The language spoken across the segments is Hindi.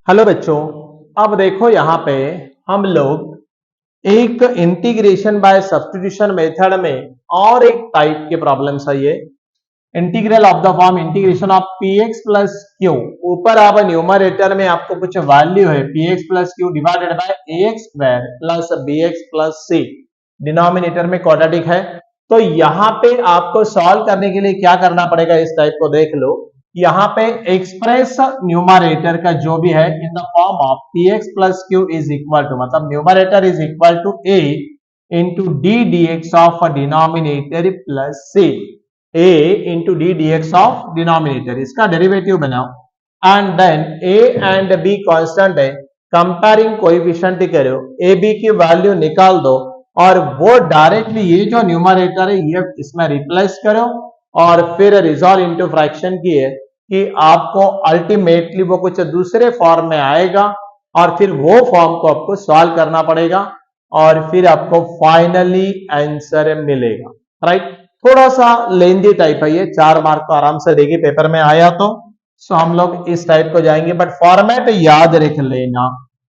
हेलो बच्चों, अब देखो यहाँ पे हम लोग एक इंटीग्रेशन बाय सब्स्टिट्यूशन मेथड में और एक टाइप के प्रॉब्लम्स है। ये integral of the form integration of P x plus q. ऊपर आप न्यूमरेटर में आपको कुछ वैल्यू है p x plus q divided by a x square plus b x plus c, denominator में क्वाड्रेटिक है। तो यहाँ पे आपको सॉल्व करने के लिए क्या करना पड़ेगा, इस टाइप को देख लो। यहाँ पे एक्सप्रेस न्यूमरेटर का जो भी है in the form of P x plus Q is equal to, मतलब numerator is equal to A into D D x of denominator plus C, a into d dx of denominator, इसका डेरिवेटिव बनाओ and then a and b constant है, कंपेयरिंग कोएफिशिएंट करो, a b की वैल्यू निकाल दो और वो डायरेक्टली ये जो न्यूमरेटर है ये इसमें रिप्लेस करो और फिर रिजॉल्व इनटू फ्रैक्शन किए कि आपको अल्टीमेटली वो कुछ दूसरे फॉर्म में आएगा और फिर वो फॉर्म को आपको सॉल्व करना पड़ेगा और फिर आपको फाइनली आंसर मिलेगा। राइट, थोड़ा सा लेंदी टाइप है ये, 4 मार्क तो आराम से देगी पेपर में आया तो। सो हम लोग इस टाइप को जाएंगे, बट फॉर्मेट याद रख लेना,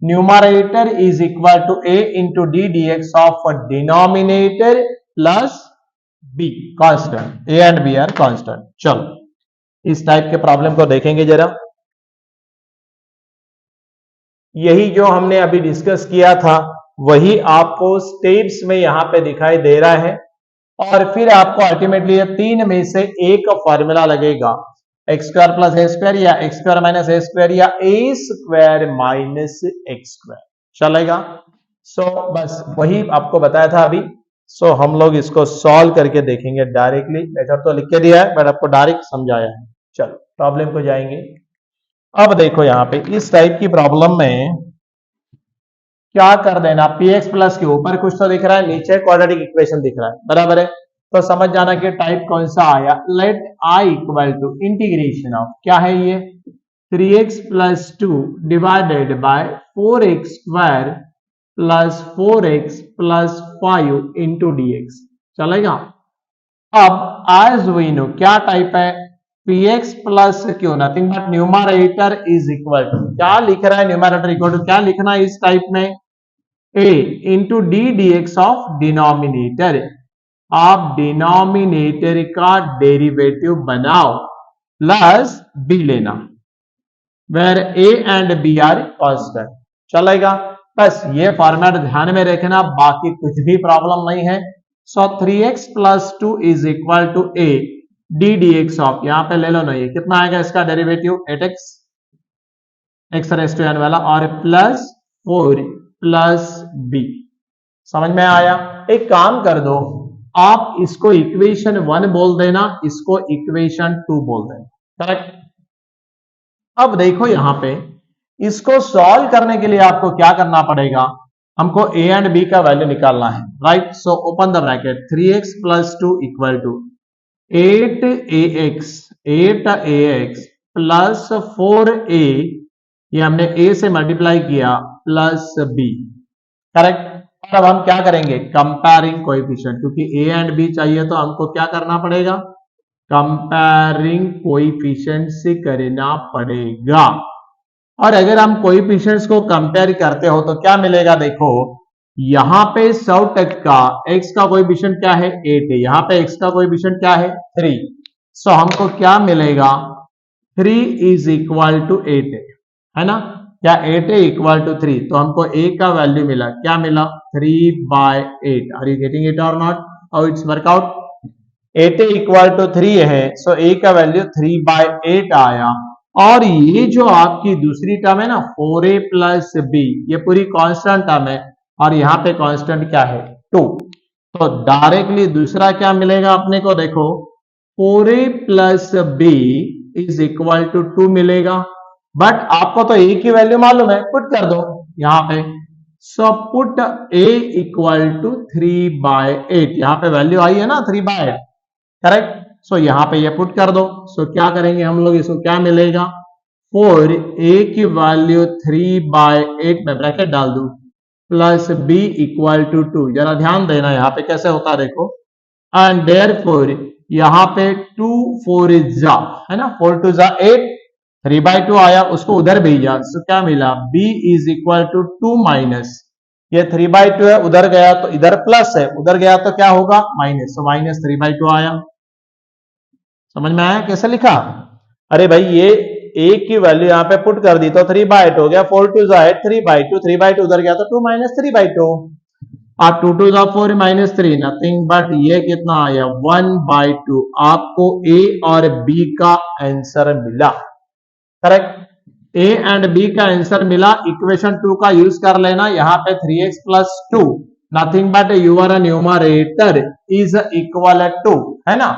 numerator is equal to A into D D x of denominator plus b, constant, a and b are constant. चलो इस टाइप के प्रॉब्लम को देखेंगे जरा। यही जो हमने अभी डिस्कस किया था वही आपको स्टेप्स में यहां पे दिखाई दे रहा है और फिर आपको अल्टीमेटली ये 3 में से एक फॉर्मूला लगेगा, x square plus a square या एक्स स्क्वायर माइनस ए स्क्वायर या ए स्क्वायर माइनस एक्स स्क्वायर चलेगा। सो बस वही आपको बताया था अभी। सो हम लोग इसको सॉल्व करके देखेंगे डायरेक्टली, मेथड तो लिख के दिया है बट आपको डायरेक्ट समझाया है। चलो प्रॉब्लम को जाएंगे। अब देखो यहाँ पे इस टाइप की प्रॉब्लम में क्या कर देना, पी एक्स प्लस के ऊपर कुछ तो दिख रहा है, नीचे क्वाड्रेटिक इक्वेशन दिख रहा है, बराबर है। तो समझ जाना कि टाइप कौन सा आया। Let I equal to integration of, क्या है ये, 3x plus 2 divided by 4x square plus 4x plus 5 into d x चलेगा। अब एज वी नो क्या टाइप है, px plus q, nothing but numerator is equal to, क्या लिख रहा है न्यूमरेटर इक्वल टू, क्या लिखना है इस टाइप में, a into D D x of denominator. आप डिनोमिनेटर का डेरिवेटिव बनाओ प्लस b लेना, where a and b are constant चलेगा। बस ये फॉर्मेट ध्यान में रखना, बाकी कुछ भी प्रॉब्लम नहीं है। So 3x plus 2 is equal to a d D x of, यहां पे ले लो ना, ये कितना आएगा इसका derivative 8x x raise to n वाला और प्लस 4 प्लस b। समझ में आया। एक काम कर दो, आप इसको इक्वेशन 1 बोल देना, इसको इक्वेशन 2 बोल देना, करेक्ट। अब देखो यहां पे इसको सॉल्व करने के लिए आपको क्या करना पड़ेगा, हमको a एंड b का वैल्यू निकालना है, right. So open the bracket, 3x plus 2 equal to 8ax plus 4a, ये हमने a से मल्टीप्लाई किया प्लस b, करेक्ट। और अब हम क्या करेंगे, कंपेयरिंग कोएफिशिएंट, क्योंकि a एंड b चाहिए तो हमको क्या करना पड़ेगा, कंपेयरिंग कोएफिशिएंट से करना पड़ेगा। और अगर हम कोएफिशिएंट्स को कंपेयर करते हो तो क्या मिलेगा, देखो यहां पे 100 का x का कोएफिशिएंट क्या है 8 है, यहां पे x का कोएफिशिएंट क्या है 3। सो हमको क्या मिलेगा, 3 इज इक्वल टू 8 है ना, क्या 8 है इक्वल टू 3, तो हमको a का वैल्यू मिला, क्या मिला 3/8। आर यू गेटिंग इट और not, how it's workout, 8 equal to 3 है, सो a का वैल्यू 3/8 आया। और ये जो आपकी दूसरी टर्म है ना 4a प्लस b, ये पूरी कांस्टेंट टर्म है और यहाँ पे कांस्टेंट क्या है 2, तो डायरेक्टली दूसरा क्या मिलेगा अपने को, देखो 4a plus b is equal to 2 मिलेगा। बट आपको तो a की वैल्यू मालूम है, पुट कर दो यहाँ पे। So put a equal to 3/8, यहाँ पे वैल्यू आई है ना 3/8, करेक्ट। सो यहां पे ये पुट कर दो। सो क्या करेंगे हम लोग, इसको क्या मिलेगा, 4a की वैल्यू 3/8 में ब्रैकेट डाल दू प्लस b इक्वल टू 2, जरा ध्यान देना यहाँ पे कैसे होता है देखो, एंड देयरफॉर यहाँ पे 2 4 जा है ना, 4 2 जा 8, 3/2 आया, उसको उधर भेजा, तो क्या मिला, b is equal to 2 minus, ये 3/2 है, उधर गया तो इधर प्लस है, उधर गया तो क्या होगा, माइनस, तो माइनस 3/2 आया। समझ में आया कैसे लिखा? अरे भाई ये a की वैल्यू यहाँ पे पुट कर दी तो 3/8 हो गया, 4 2 8 3/2, 3/2 उधर गया तो 2 माइनस 3/2, और 2 2 4 माइनस 3, नथिंग बट ये कितना आया, 1/2। आपको a और b का आंसर मिला, करेक्ट, a एंड b का आंसर मिला। इक्वेशन 2 का यूज कर लेना, यहाँ पे 3x plus 2, nothing but your numerator is equal to, है ना,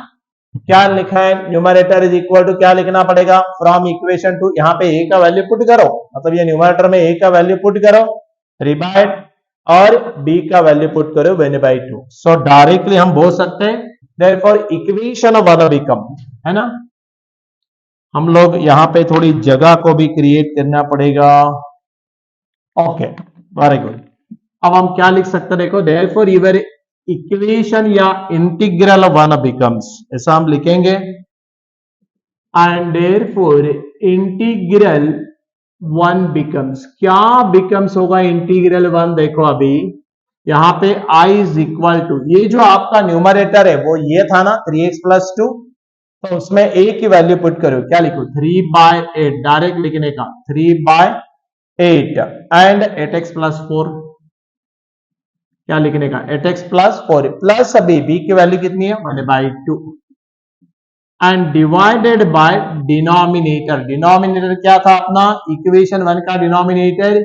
क्या लिखा है, न्यूमरेटर इज इक्वल टू, क्या लिखना पड़ेगा, फ्रॉम इक्वेशन 2, यहाँ पे a का वैल्यू पुट करो, मतलब ये न्यूमरेटर में a का वैल्यू पुट करो 3/8 और b का वैल्यू पुट करो 1/2। सो डायरेक्टली हम बोल सकते हैं देयरफॉर इक्वेशन 1 बिकम, है ना। हम लोग यहाँ पे थोड़ी जगह को भी क्रिएट करना पड़ेगा। Okay, very good. अब हम क्या लिख सकते हैं, देखो, देयरफॉर यूर इक्वेशन या इंटीग्रल 1 बिकम्स, ऐसा हम लिखेंगे, एंड देयरफॉर इंटीग्रल 1 बिकम्स, क्या बिकम्स होगा इंटीग्रल 1, देखो अभी यहाँ पे i इज इक्वल टू, ये जो आपका न्यूमरेटर है वो ये था ना 3x प्लस 2, तो उसमें a की वैल्यू पुट करो, क्या लिखो, 3/8, डायरेक्ट लिखने का 3/8 एंड 8x प्लस 4, क्या लिखने का, 8x प्लस 4 प्लस अभी b की वैल्यू कितनी है, 1/2 and divided by denominator, denominator क्या था अपना, इक्वेशन 1 का denominator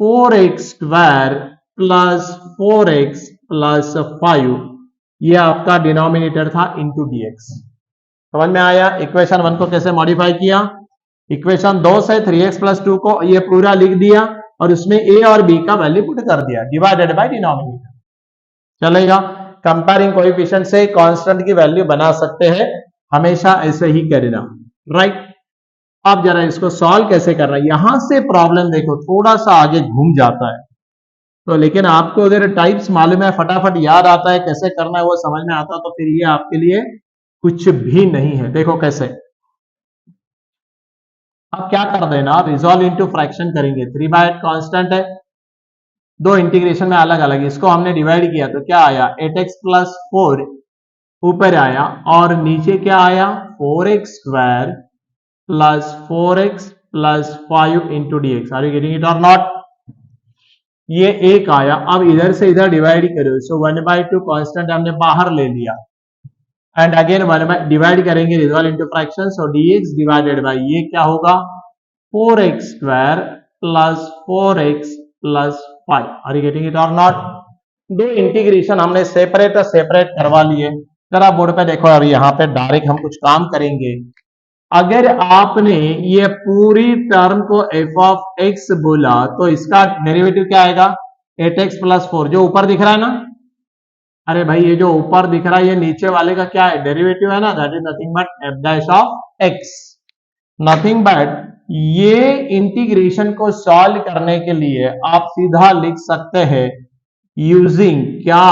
4x² plus 4x plus 5, ये आपका डिनोमिनेटर था इंटू dx। समझ में आया, इक्वेशन 1 को कैसे मॉडिफाई किया, इक्वेशन 2 से 3x प्लस 2 को ये पूरा लिख दिया और उसमें a और b का वैल्यू पुट कर दिया, डिवाइडेड बाय डिनोमिनेटर, चलेगा। कंपेयरिंग कोएफिशिएंट से कांस्टेंट की वैल्यू बना सकते हैं, हमेशा ऐसे ही करना, राइट। अब जरा इसको सॉल्व कैसे करना है, यहां से प्रॉब्लम देखो थोड़ा सा आगे घूम जाता है, तो लेकिन आपको अगर टाइप्स मालूम है, फटाफट याद आता है कैसे करना है, वो समझ में आता, तो फिर ये आपके लिए कुछ भी नहीं है। देखो कैसे, अब क्या कर देना, रिजॉल्व इनटू फ्रैक्शन करेंगे, 3/8 कांस्टेंट है, दो इंटीग्रेशन में अलग अलग, इसको हमने डिवाइड किया तो क्या आया, 8x प्लस 4 ऊपर आया और नीचे क्या आया, 4x² plus 4x plus 5 into dx, are you getting it और नॉट, ये एक आया। अब इधर से इधर डिवाइड करो, सो 1/2 कांस्टेंट हमने बाहर ले लिया एंड अगेन डिवाइड करेंगे, resolve into fraction, so dx divided by ये क्या होगा, 4x² plus 4x plus 5, are you getting it और नॉट। दो इंटीग्रेशन हमने सेपरेट करवा लिए, जरा बोर्ड पे देखो, और यहाँ पे डायरेक्ट हम कुछ काम करेंगे। अगर आपने ये पूरी टर्म को f ऑफ x बोला तो इसका डेरिवेटिव क्या आएगा, 8x प्लस 4, जो ऊपर दिख रहा है ना, अरे भाई ये जो ऊपर दिख रहा है ये नीचे वाले का क्या है, डेरिवेटिव है ना, that is nothing but f dash of x, nothing but ये इंटीग्रेशन को सॉल्व करने के लिए आप सीधा लिख सकते हैं यूजिंग क्या,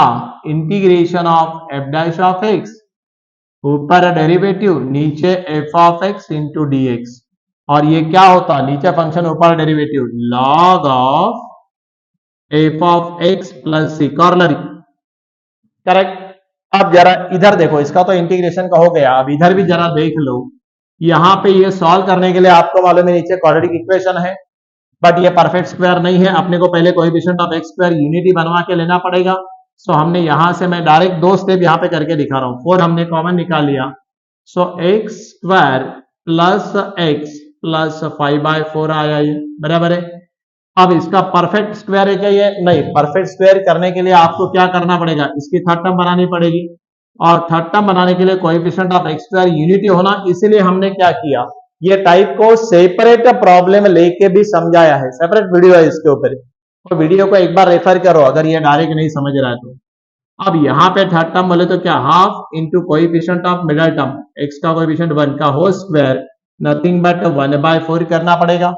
integration of f dash of x, ऊपर डेरिवेटिव, नीचे f of x into dx, और ये क्या होता, नीचे फंक्शन ऊपर derivative, log of f of x plus c, coronary, correct. अब जरा इधर देखो, इसका तो इंटीग्रेशन का हो गया, अब इधर भी जरा देख लो, यहां पे ये सॉल्व करने के लिए आपको मालूम है नीचे क्वाड्रेटिक इक्वेशन है, बट ये परफेक्ट स्क्वायर नहीं है, अपने को पहले coefficient of x square unity बनवा के लेना पड़ेगा। सो हमने यहां से, मैं डायरेक्ट दो स्टेप यहां पे करके दिखा रहा हूं, 4 हमने कॉमन निकाल लिया, सो x² प्लस x प्लस 5/4 आया, ये बराबर है। अब इसका परफेक्ट स्क्वायर है क्या, ये नहीं, परफेक्ट स्क्वायर करने के लिए आपको क्या करना पड़ेगा, इसकी थर्ड टर्म बनानी पड़ेगी, और थर्ड टर्म बनाने के लिए coefficient of x square unity होना, इसीलिए हमने क्या किया, ये टाइप को सेपरेट प्रॉब्लम लेके भी समझाया है, सेपरेट वीडियो है इसके ऊपर, तो वीडियो को एक बार रेफर करो अगर ये डायरेक्ट नहीं समझ रहा है तो। अब यहाँ पे थर्ड टर्म बोले तो क्या, half into coefficient of middle term, x का कोएफिशिएंट 1 का होल स्क्वायर, नथिंग बट 1/4 करना पड़ेगा,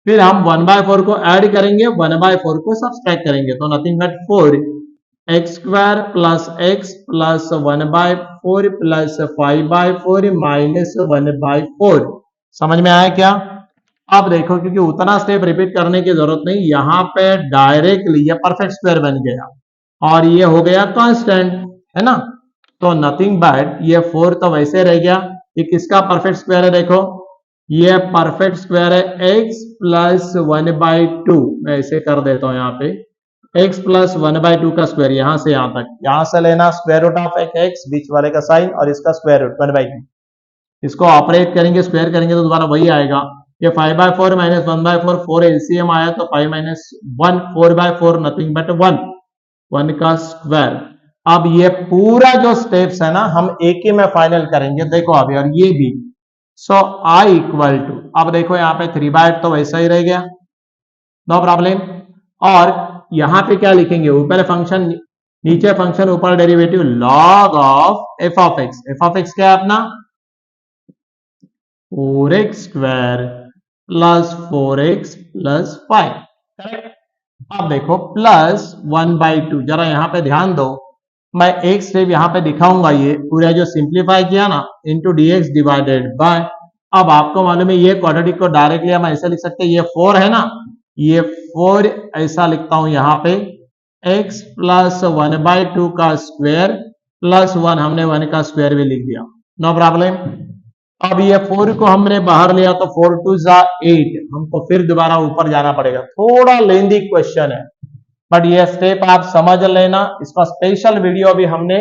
फिर हम 1/4 को ऐड करेंगे, 1/4 को सब्सट्रैक्ट करेंगे, तो nothing but 4x² plus x plus 1/4 plus 5/4 minus 1/4, समझ में आया क्या। अब देखो क्योंकि उतना स्टेप रिपीट करने की जरूरत नहीं, यहां पे डायरेक्टली ये परफेक्ट स्क्वायर बन गया और ये हो गया कांस्टेंट, है ना। तो नथिंग बट ये 4 तो वैसे रह गया। ये किसका परफेक्ट स्क्वायर है देखो, ये परफेक्ट स्क्वायर है x प्लस 1/2। मैं ऐसे कर देता हूं यहाँ पे x प्लस 1/2 का स्क्वायर, यहां से यहां तक, यहां से लेना स्क्वायर रूट ऑफ x, बीच वाले का साइन और इसका स्क्वायर रूट 1/2। इसको ऑपरेट करेंगे, स्क्वायर करेंगे तो दोबारा वही आएगा। ये 5/4 माइनस 1/4, 4 एलसीएम आया तो 5 माइनस 1, 4/4 नथिंग बट 1 का स्क्वायर। अब ये पूरा जो स्टेप्स है ना हम एक ही में फाइनल करेंगे, देखो अभी, और ये भी। सो आई इक्वल टू, अब देखो यहाँ पे 3/8 तो वैसा ही रह गया, नो प्रॉब्लम। और यहां पे क्या लिखेंगे, ऊपर फंक्शन नीचे फंक्शन ऊपर derivative log of F of x क्या है अपना 4x square plus 4x plus 5, correct. अब देखो प्लस 1/2, जरा यहां पे ध्यान दो, मैं एक स्टेप यहां पे दिखाऊंगा, ये पूरा जो सिंप्लीफाई किया ना इंटू dx डिवाइडेड बाय। अब आपको मालूम है ये क्वाड्रेटिक को डायरेक्टली हम ऐसे लिख सकते हैं, ये 4 है ना, ये 4 ऐसा लिखता हूं यहां पे x प्लस 1/2 का स्क्वायर प्लस 1, हमने 1 का स्क्वायर भी लिख दिया, नो प्रॉब्लम। अब ये 4 को हमने बाहर लिया तो 4 2 8, हमको फिर दोबारा ऊपर जाना पड़ेगा, थोड़ा लेंदी क्वेश्चन है बट ये स्टेप आप समझ लेना। इसका स्पेशल वीडियो भी हमने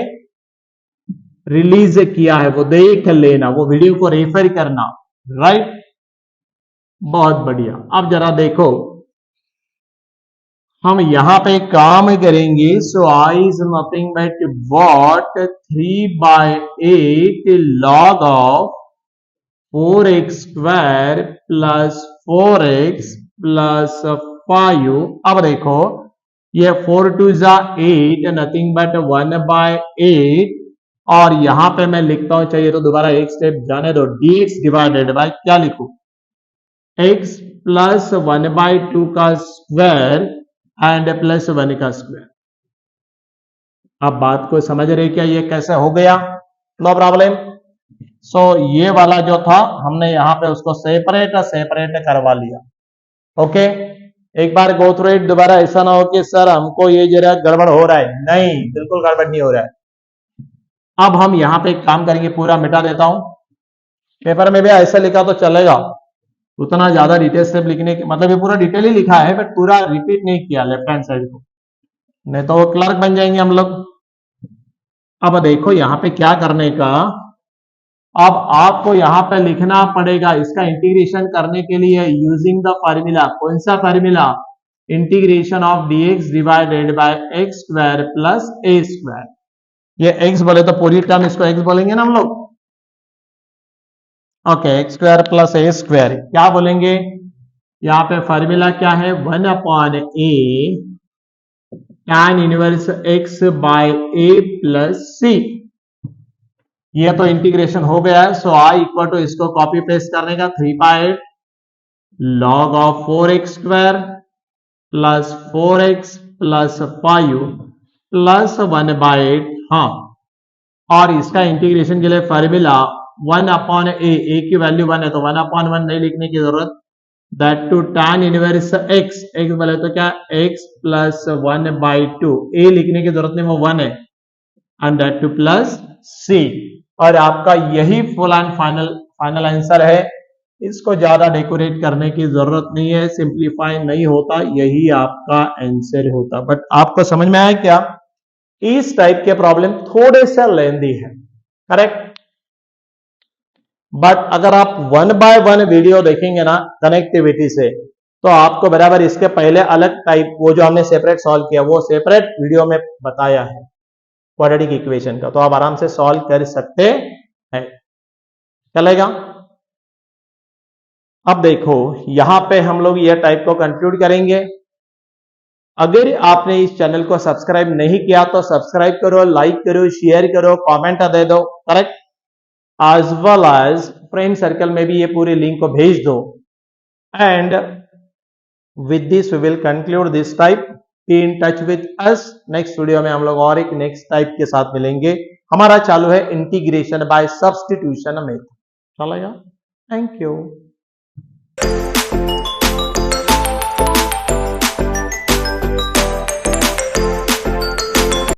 रिलीज किया है, वो देख लेना, वो वीडियो को रेफर करना, राइट। बहुत बढ़िया। अब जरा देखो हम यहां पे काम करेंगे, so I is nothing but what 3/8 log of 4x square plus 4x plus 5। अब देखो ये 4 2 8, नथिंग बट 1/8, और यहां पे मैं लिखता हूं, चाहिए तो दोबारा एक स्टेप जाने दो, dx डिवाइडेड बाय क्या लिखूं, x प्लस 1/2 का स्क्वायर एंड प्लस 1 का स्क्वायर। अब बात को समझ रहे क्या, ये कैसे हो गया, नो प्रॉब्लम। सो ये वाला जो था हमने यहां पे उसको सेपरेट करवा लिया, ओके। एक बार गो थ्रू इट, दोबारा ऐसा ना हो कि सर हमको ये जरा गड़बड़ हो रहा है, नहीं बिल्कुल गड़बड़ नहीं हो रहा है। अब हम यहां पे एक काम करेंगे, पूरा मिटा देता हूं, पेपर में भी ऐसा लिखा तो चलेगा, उतना ज्यादा डिटेल स्टेप लिखने के मतलब ये पूरा डिटेल ही लिखा है बट पूरा रिपीट नहीं किया लेफ्ट हैंड साइड को, नहीं तो वो क्लर्क बन जाएंगे हम लोग। अब देखो यहां पे क्या करने का, अब आपको यहां पे लिखना पड़ेगा, इसका इंटीग्रेशन करने के लिए यूजिंग द फार्मूला, कौन सा formula, integration of dx divided bye x square plus a square. ये x बोले तो पूरी टर्म इसको x बोलेंगे ना हम लोग, okay, x square plus a square, क्या बोलेंगे, यहां पे फार्मूला क्या है, 1/a tan inverse x by a plus c। ये तो इंटीग्रेशन हो गया है, सो आई इक्वल टू, इसको कॉपी पेस्ट करने का 3/8 log of 4x square plus 4x plus 5 plus 1/8, हाँ। और इसका इंटीग्रेशन के लिए फार्मूला 1/a, a की वैल्यू 1 है तो 1/1 नहीं लिखने की जरूरत, that to tan inverse x, x बोले तो क्या x प्लस 1/2, a लिखने की जरूरत नहीं, वो 1 है, and that two plus c। और आपका यही फुल एंड फाइनल आंसर है, इसको ज्यादा डेकोरेट करने की जरूरत नहीं है, सिंप्लीफाई नहीं होता, यही आपका आंसर होता। बट आपको समझ में आया क्या, इस टाइप के प्रॉब्लम थोड़े से लेंदी है, करेक्ट। बट अगर आप 1 बाय 1 वीडियो देखेंगे ना कनेक्टिविटी से, तो आपको बराबर इसके पहले अलग टाइप, वो जो हमने सेपरेट सॉल्व किया वो सेपरेट वीडियो में बताया है क्वाड्रेटिक इक्वेशन का, तो आप आराम से सॉल्व कर सकते हैं, चलेगा। अब देखो यहां पे हम लोग ये टाइप को कंक्लूड करेंगे। अगर आपने इस चैनल को सब्सक्राइब नहीं किया तो सब्सक्राइब करो, लाइक करो, शेयर करो, कमेंट दे दो, correct, as well as friend circle में भी ये पूरी लिंक को भेज दो। And with this we will conclude this type, in touch with us, next video में हम लोग और एक नेक्स्ट टाइप के साथ मिलेंगे। हमारा चालू है इंटीग्रेशन बाय सब्स्टिट्यूशन मेथड, चलेगा। Thank you.